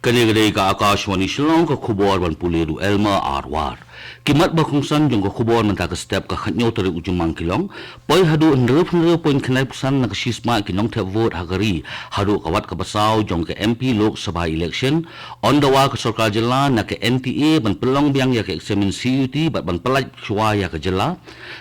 Kani-kani ka Akashwani Shillong ka khubor ban puleru Elma Arwar. Kimat bakungsan jong ka khubor man ta ka step ka khanyo tari ujung mangkilong. Poi hadu nrep poin khanai pusan na ka shisma kinong te vote hagari. Hadu kawat ka basaw jong ka MP Lok Sabha election. On the wa ka sarkar jilla na ka NTA ban pelong biang ya ka examine CUT bat ban pelaj chua ya ka jilla.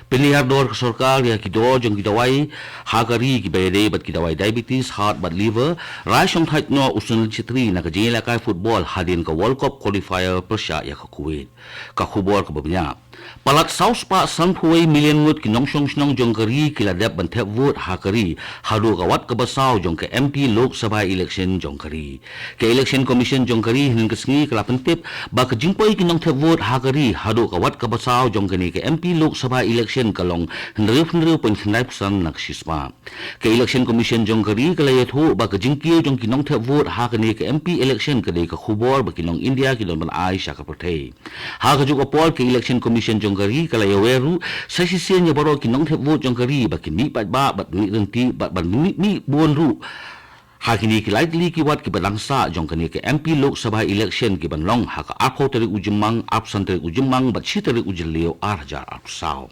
Pilihar dor ka sarkar ya ki do jong ki dawai hagari ki bayade bat ki dawai diabetes, heart bat liver. Rai shong thait no usun chitri na ka jela ka football hadin ka World Cup qualifier Persia ya ka Kuwait. Ka khubor ka babnya. Palat saus pa sanpuai million wot ki nongshong snong jongkari kila dep ban thep vote hakari hadu ka wat ka basaw jong ka MP Lok Sabha election jongkari. Ka election commission jongkari hin ka sngi kala pentip ba ka jingpoi ki nong thep vote hakari hadu ka wat ka basaw jongkani ka MP Lok Sabha election kalong hnreu pon khnai psan nak sisma. Ka election commission jongkari kala yethu ba ka jingki jong ki nong thep vote hakani ka MP election ka ka khubor ba ki nong India ki don ban Aisha ka perthei. Ha ka juga pol ka election commission jongkari kala yaweru sasisen ya baro ki nong thep vote jongkari ba ki mi pat ba bat ni renti bat ban mi bonru hakini ki likely ki wat ki balangsa jongkani ke MP Lok Sabha election ki ban long ha ka akho tari ujumang absent tari ujumang bat chi tari ujleo arjar apsau.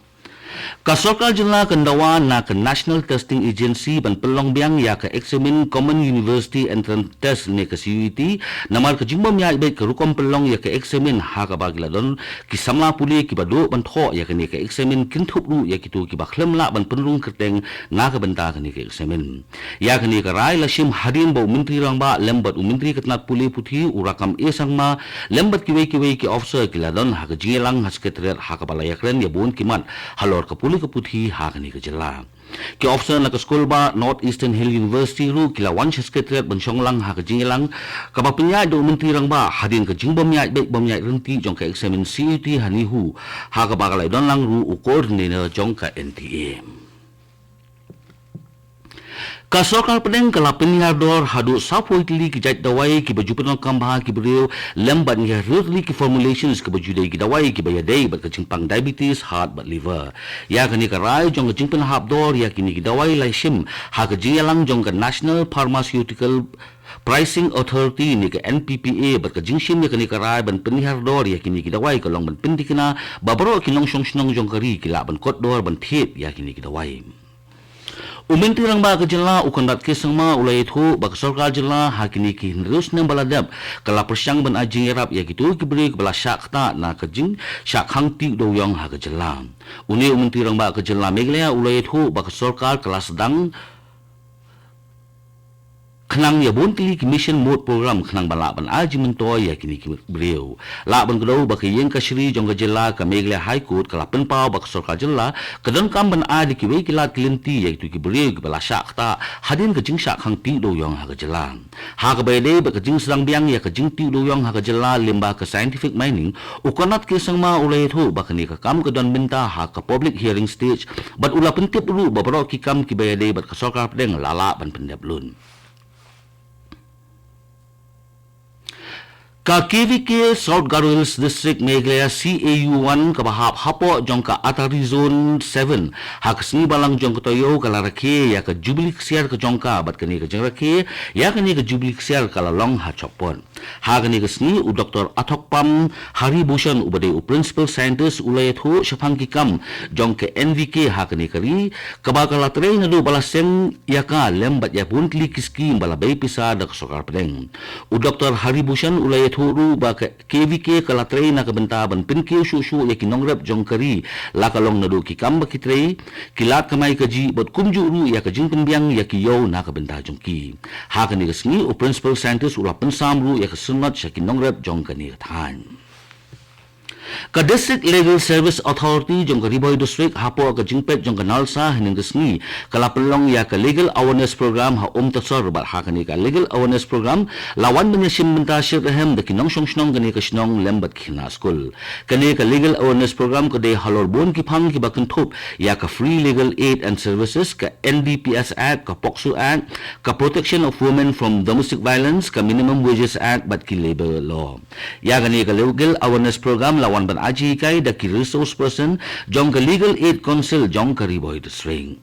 Ka sarkar jilla Kandawa na ka National Testing Agency ban pelong biang ya ka examine Common University Entrance Test ne ka CUT namar ka jingbom ya ibe ka rukom pelong ya ka examine ha ka bagla don ki samla puli ki bado ban tho ya ka ne ka examine kintup ru ya ki tu ki bakhlem la ban penrung kerteng na ka benta ka ne ka examine ya ka ne ka rai la shim hadin bo menteri rang ba lembat menteri ketnat puli puthi urakam e sangma lembat ki wei ki officer ki la don ha ka jilang ha secretariat ha ka balaya kren ya bon ki man halor kapuli kaputhi hakani ka jilla ki officer na ka school ba North Eastern Hill University ru kila wan secretariat ban shonglang ha ka jingilang ka ba penya do menteri rang ba hadin ka jingbom ya be bom ya renti jong ka examine CUT hani hu ha ka ba kalai don lang ru u coordinator jong ka NTA. Ka sarkar pedeng kala penyiardor hadu sapoi tili ki jait dawai ki baju penong kambha ki beriu lembat ni rutli ki formulations ki baju dai ki dawai ki bayadai bat ka jingpang diabetes, heart bat liver. Ya kani ka rai jong ka jingpen habdor ya kini ki dawai lai shim ha ka jingalang jong ka National Pharmaceutical Pricing Authority ni ka NPPA bat ka jingshim ya kani ka rai ban penyiardor ya kini ki dawai ka long ban pindikina babaro kinong shong jong kari ki la ban kotdor ban thiep ya kini ki dawai. Umenteri rang ba ka jilla ukandat kesang ma ulai thu ba ka sarkar jilla hakini ki terus nem baladap kala persyang ban ajing erap ya gitu ki beri ke bala syak ta na ka jing syak hang ti do yong ha ka jilla. Uni umenteri rang ba ka jilla Meghalaya ulai thu ba ka sarkar kala sedang khnang ya bon tili ki mission mode program khnang bala ban aji mentoy ya kini ki beriu la ban gdo ba ki yeng ka shri jong ka jilla ka Meghalaya High Court kala penpau ba ka sarkar jilla kadon kam ban adi ki wei ki lat klinti ya itu ki beriu ki bala syak ta hadin ka jing syak khang ti do yong ha ka jilla ha ka bede ba ka jing sedang biang ya ka jing ti do yong ha ka jilla limba ka scientific mining ukonat ki sangma ulai thu ba kani ka kam ka don minta ha ka public hearing stage bat ula pentip ru ba baro ki kam ki bede ba ka sarkar pedeng lala ban pendep lun. Ka KVK South Garo Hills District Meghalaya CAU1 ka bahap hapo jong ka Atari Zone 7 ha kasni balang jong ka toyo kala rakhe ya ka Jubilee Ksiar ka jong ka bat kani ka jong rakhe ya kani ka Jubilee Ksiar kala long ha chopon ha kani ka sni u Dr. Athokpam Hari Bhushan ubade u Principal Scientist ulay thu shafang ki kam jong ka NVK ha kani kari ka ba kala train na do balasem ya ka lembat ya buntli kiski bala bay pisa da ka sarkar pedeng u Dr. Hari Bhushan ulay thuru ba KVK kala train na kabenta ban pinkiu shu ya kinongrep jongkari la kalong nadu ki kamba ki trei kilat kamai kaji bot kumju ru ya ka jingpen biang ya ki yo na kabenta jongki ha kani kasni o principal scientist ula pensam ru ya ka sunat ya kinongrep jongkani than ka District Legal Service Authority jong ka Riboy District hapo ka jingpet jong ka Nalsa hining kasni kala pelong ya ka Legal Awareness Program ha tasar ba ha kani ka Legal Awareness Program lawan menya simbenta shirahem de kinong shong gani ka shnong lembat khina school kani ka Legal Awareness Program ko de halor bon ki phang ki bakun thop ya ka Free Legal Aid and Services ka NDPS Act ka POCSO Act ka Protection of Women from Domestic Violence ka Minimum Wages Act bat ki labor law ya kani ka Legal Awareness Program lawan ban aji kai da ki resource person jong ka Legal Aid Council jong ka Riboy District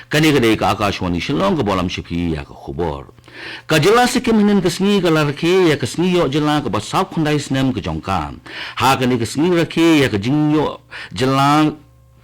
Kani kadai ka Akashwani Shillong ka bolam shipi ya ka khubor. Ka jela Sikkim hinin kasngi ka larke ya kasngi yo jela ka basap khundai snem ka jongka. Ha kani kasngi rake ya ka jingyo jela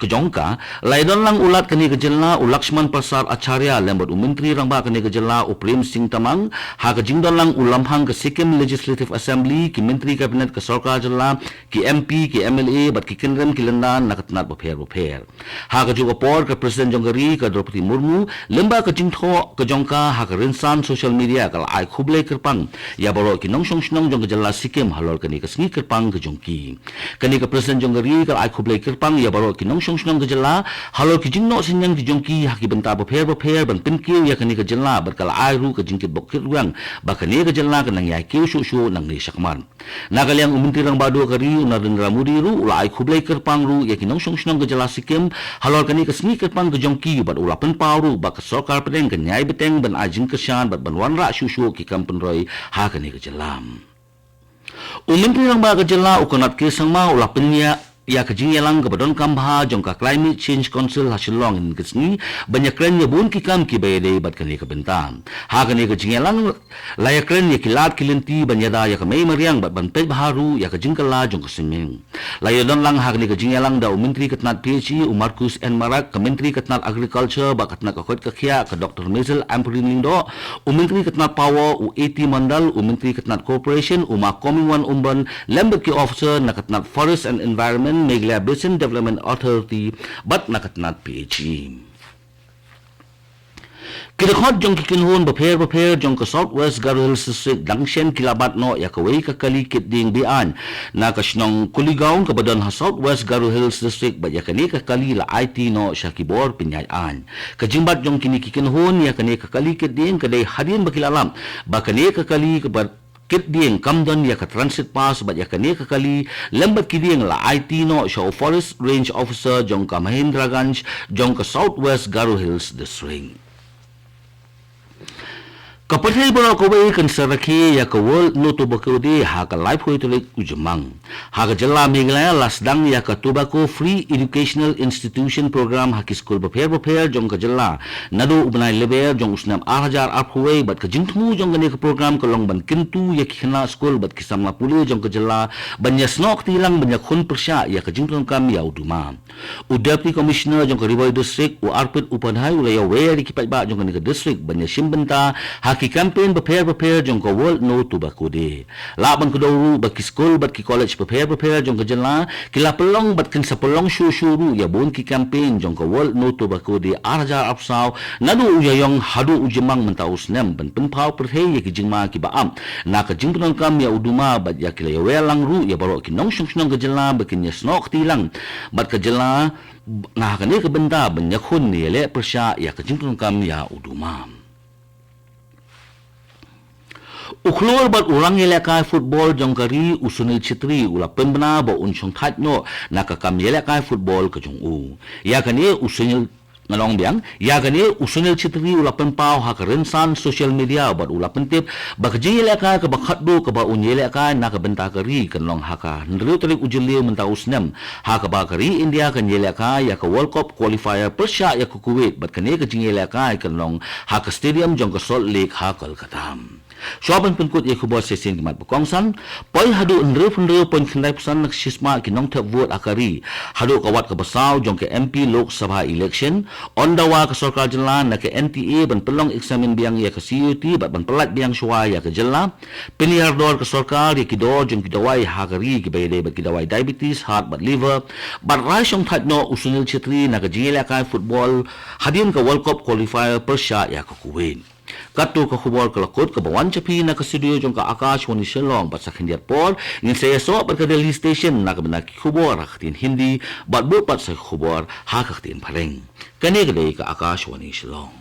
kejongka laidon lang ulat kani kejela Lakshman Prasad Acharya lembat Menteri rangba kani kejela Prem Singh Tamang ha kejingdon lang ulamhang ke Sikkim Legislative Assembly ki Menteri Kabinet ke Sarkar jela ki MP ki MLA bat ki kinrem ki lendan nakatnat bapher ha ke juga por ke Presiden Jonggari ke Draupadi Murmu lemba ke jingtho kejongka ha ke rinsan social media kala ai khuble kerpang ya baro ki nongsong snong jong kejela Sikkim halor kani ke sngi kerpang ke jongki kani ke Presiden Jonggari kala ai khuble kerpang ya baro ki nongsong senang kejela halor ki jingno sinyang ki jongki haki benta bapher ban pinkiu ya kani kejela berkala airu ke jingkit bokir ruang bakani kejela kenang ya kiu shu nang ni sakman nagaliang Menteri rang badu kari Narendra Modi ru ula ai khublai kerpang ru ya kinong song senang kejela Sikkim halor kani kesni kerpang ke jongki bat ula penpau ru bak sarkar pedeng kenyai beteng ban ajing kesan bat ban wanra shu ki kampen roi ha kani kejelam Menteri rang ba kejela ukonat ke sangma ula penya ya kejingelang kepadon kambha jongka Climate Change Council hasilong in kesni banyak kren ya bun kikam ki bayade bat kani kebentam ha kani kejingelang layak kren ya kilat kilenti banyada ya kemei mariang bat ban pet baharu ya kejingkala jong kesemeng layodon lang ha kani kejingelang da Menteri Ketnat PhD Marcus N Marak ke Menteri Ketnat Agriculture ba ketnat kakot kekhia ke Dr. Mezel Amprin Lindo Menteri Ketnat Power UAT Mandal Menteri Ketnat Corporation Makomiwan Umban lembat ki officer na ketnat Forest and Environment Meghalaya Basin Development Authority bat nakatnat PHE. Kidakot jong kikinhun bapher jong ka Southwest Garo Hills District Dangshen kilabat no ya kawai ka kalikit ding bian na kasnong kuligaon kabadan ha Southwest Garo Hills District ba ya kani ka kalila IT no siya kibor pinyayan. Kajimbat jong kini kikinhun ya kani ka kalikit ding kadai hadin bakilalam ba kani ka kali kabat kit ding kamdan ya ka transit pass bat ya kani ka kali lembat kiding la IT no siya Forest Range Officer jong ka Mahindraganj jong ka Southwest Garo Hills District. Kapatay baro kawai kan saraki ya ka World No Tobacco Day ha ka life hoitulik ujamang. Ha ka jala Meghalaya lasdang ya ka Tobacco Free Educational Institution Program ha ki school bapher jong ka jala. Nado ubnay leber jong usnam 8,000 aphuway bat ka jingtmu jong gani ka program ka long ban kintu ya ki khana school bat ki samla puli jong ka jala banya snok tilang banya khun persya ya ka jingtong kam ya uduma. Deputy Commissioner jong ka Rivoy District u Arpit Upadhay ulaya wer ki pa jong gani ka district banya simbenta ha ki campaign bapher jong ka World No Tobacco Day. Laban ko daw bat ki school bat ki college bapher jong ka jala kila pelong bat kin sa pelong shuru ya bon ki campaign jong ka World No Tobacco Day arja apsaw nadu uyayong hadu ujemang mentaus nem ban penpau perhe ya ki jingma ki baam na ka jingpon kam ya uduma bat ya kila ya welang ru ya baro ki nong shong ka jala bakin ya snok tilang bat ka jala nga kani ka benda banyakhun ni le persya ya ka jingpon kam ya uduma. Uklor bat urang yelekai football jong kari Sunil Chhetri ula pembena ba unsong thatno nakakam yelekai football ka jong u ya kani Sunil ngalong biang ya kani Sunil Chhetri ula pempau ha ka rensan social media bat ula pentip ba ka yelekai ka bakhatdo ka ba unyelekai na ka benta kari kanlong ha ka ndru trik ujuli menta usnem ha ka ba kari India kan yelekai ya ka World Cup qualifier persya ya ka Kuwait bat kani ka yelekai kanlong ha ka stadium jong ka Salt Lake ha Kolkata. Soaban penkut ia kubur sesin kimat berkongsan poi hadu nre pon kendai pesan nak sisma kinong tep vote akari hadu kawat ke besau jong ke MP Lok Sabha election ondawa ke sarkar jela nak ke NTA ban pelong eksamen biang ya ke CUT ban pelat biang syua ya ke jela piliar dor ke sarkar ya kidor jong kidawai hakari ki bayade bat kidawai diabetes heart bat liver bat raisong thatno Sunil Chhetri nak ke jela kai football hadin ke World Cup qualifier persya ya ke Kuwait. Katu ka khubor ka lakot ka bawan chapi na ka studio jong ka Akashwani Shillong bat sa khindiat por ngin saya so bat ka Delhi station na ka bana ki khubor haktin Hindi bat bo pat sa khubor haktin pareng kani ka Akashwani Shillong.